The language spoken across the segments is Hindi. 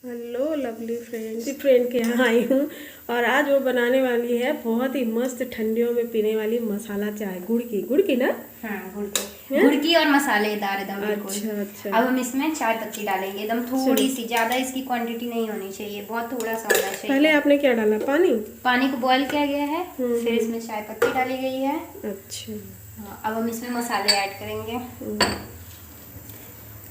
हेलो लवली फ्रेंड के यहाँ आई हूँ और आज वो बनाने वाली है बहुत ही मस्त ठंडियों में पीने वाली मसाला चाय। गुड़ की ना। हाँ, गुड़ की और मसालेदार एकदम बिल्कुल। अच्छा अच्छा। अब हम इसमें चाय पत्ती डालेंगे, एकदम थोड़ी सी, ज्यादा इसकी क्वांटिटी नहीं होनी चाहिए, बहुत थोड़ा सा होना चाहिए। पहले आपने क्या डाला? पानी को बॉईल किया गया है, फिर इसमें चाय पत्ती डाली गई है। अच्छा। हाँ, अब हम इसमें मसाले ऐड करेंगे।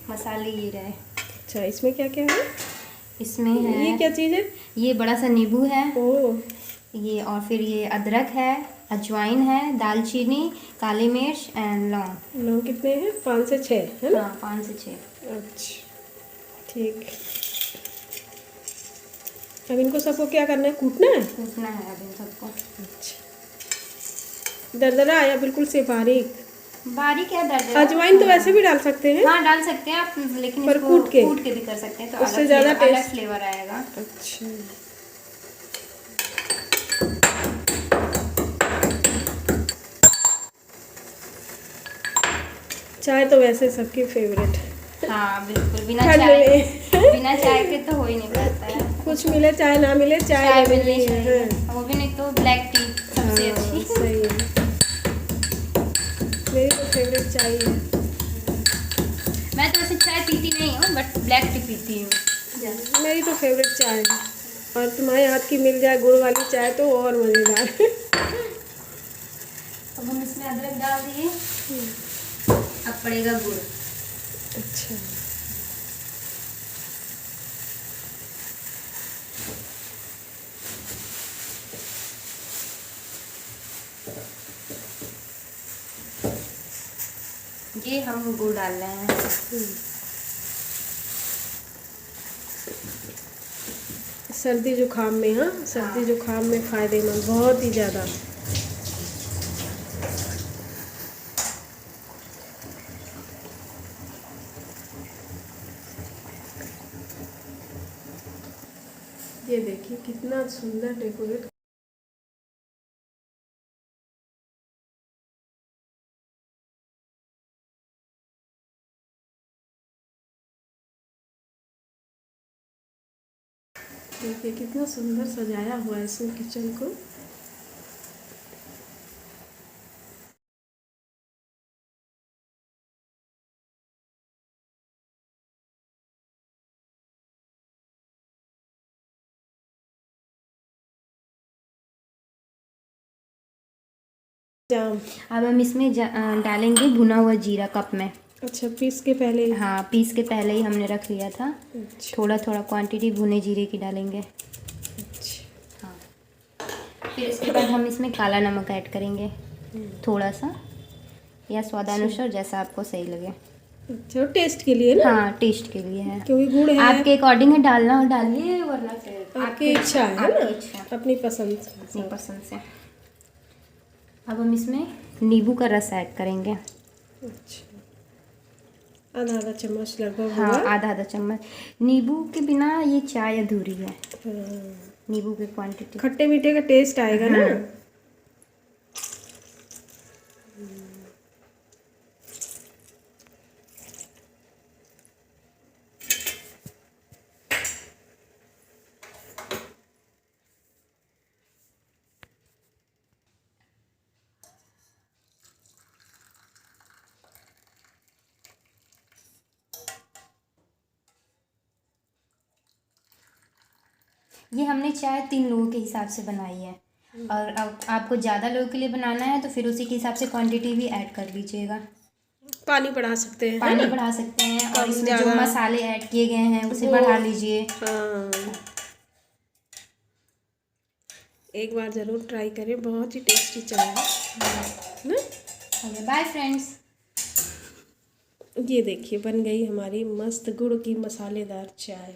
मसाले ये रहे। अच्छा, इसमें क्या क्या है? इसमें है, ये क्या चीज़ है? ये बड़ा सा नींबू है। ओह। ये और फिर ये अदरक है, अजवाइन है, दालचीनी, काली मिर्च एंड लौंग। लौंग कितने हैं? 5 से 6 है ना? हाँ, 5 से 6। अच्छा ठीक। अब इनको सबको क्या करना है? कूटना है? कूटना है अब इन सबको। अच्छा, दरदरा या बिल्कुल से बारीक? बारीक या दरदरा। अजवाइन तो वैसे भी डाल सकते हैं। हाँ, डाल सकते हैं आप, लेकिन पर इसको कूट के भी कर सकते हैं तो उससे ज़्यादा अलग फ्लेवर आएगा। अच्छा। चाय तो वैसे सबकी फेवरेट है। हाँ बिल्कुल, बिना चाय के तो हो ही नहीं पाता है। कुछ मिले चाय ना मिले, चाय मिलनी है। वो भी नहीं तो ब्लैक टी सबसे अच्छी। सही है, मेरी तो फेवरेट चाय है। मैं तो वैसे चाय पीती नहीं हूँ, बट ब्लैक टी पीती हूँ। मेरी तो फेवरेट चाय है, और तुम्हारे हाथ की मिल जाए गुड़ वाली चाय तो और मज़ेदार है। अब हम इसमें अदरक डाल दिए, अब पड़ेगा गुड़। अच्छा, ये हम गुड़ डाल रहे हैं। सर्दी जुकाम में, हाँ सर्दी जुकाम में फ़ायदेमंद बहुत ही ज़्यादा। ये देखिए कितना सुंदर डेकोरेट। देखिए कितना सुंदर सजाया हुआ है इसमें किचन को। जाम। अब हम इसमें डालेंगे भुना हुआ जीरा कप में। अच्छा, पीस के पहले ही? हाँ, पीस के पहले ही हमने रख लिया था। अच्छा। थोड़ा थोड़ा क्वांटिटी भुने जीरे की डालेंगे। अच्छा। हाँ, फिर इसके बाद हम इसमें काला नमक ऐड करेंगे, थोड़ा सा, या स्वादानुसार जैसा आपको सही लगे। अच्छा, टेस्ट के लिए ना? हाँ, टेस्ट के लिए है, क्योंकि गुड़ है। आपके अकॉर्डिंग है, डालना हो डालिए, वरना फिर आपकी इच्छा है ना, अपनी पसंद से। अब हम इसमें नींबू का रस ऐड करेंगे। अच्छा, आधा चम्मच लगभग। हाँ, आधा चम्मच। नींबू के बिना ये चाय अधूरी है। हाँ। नींबू की क्वांटिटी, खट्टे मीठे का टेस्ट आएगा ना। ये हमने चाय 3 लोगों के हिसाब से बनाई है, और अब आपको ज़्यादा लोगों के लिए बनाना है तो फिर उसी के हिसाब से क्वांटिटी भी ऐड कर लीजिएगा। पानी बढ़ा सकते हैं, पानी बढ़ा सकते हैं, और इसमें जो मसाले ऐड किए गए हैं उसे बढ़ा लीजिए। हाँ, एक बार ज़रूर ट्राई करें, बहुत ही टेस्टी चाय है ना। Bye friends. ये देखिए बन गई हमारी मस्त गुड़ की मसालेदार चाय।